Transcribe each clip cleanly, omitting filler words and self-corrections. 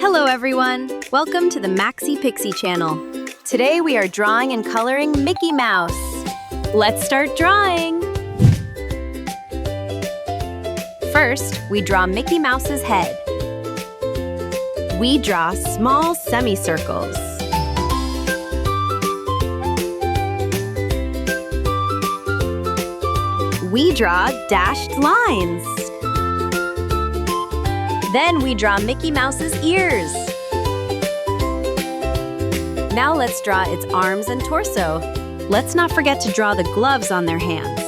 Hello everyone! Welcome to the Maxi Pixie channel. Today we are drawing and coloring Mickey Mouse. Let's start drawing! First, we draw Mickey Mouse's head. We draw small semicircles. We draw dashed lines. Then we draw Mickey Mouse's ears. Now let's draw its arms and torso. Let's not forget to draw the gloves on their hands.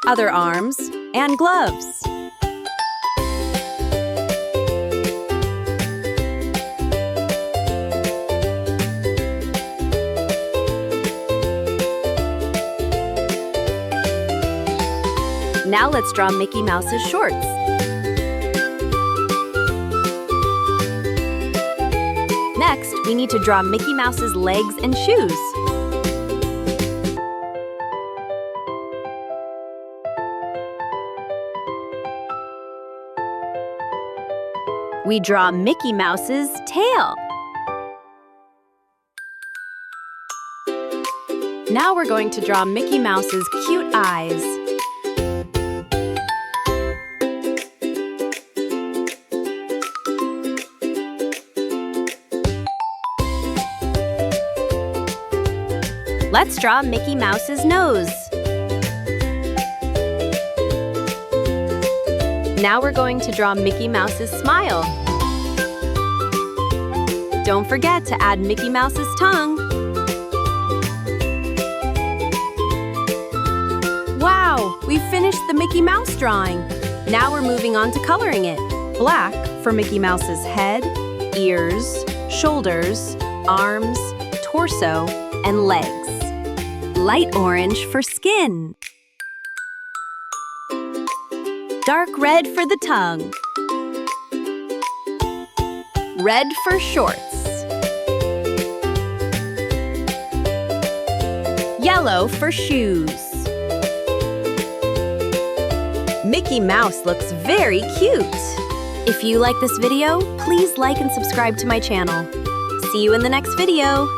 Other arms and gloves. Now let's draw Mickey Mouse's shorts. Next, we need to draw Mickey Mouse's legs and shoes. We draw Mickey Mouse's tail. Now we're going to draw Mickey Mouse's cute eyes. Let's draw Mickey Mouse's nose. Now we're going to draw Mickey Mouse's smile. Don't forget to add Mickey Mouse's tongue. Wow, we finished the Mickey Mouse drawing. Now we're moving on to coloring it. Black for Mickey Mouse's head, ears, shoulders, arms, torso, and legs. Light orange for skin. Dark red for the tongue. Red for shorts. Yellow for shoes. Mickey Mouse looks very cute. If you like this video, please like and subscribe to my channel. See you in the next video.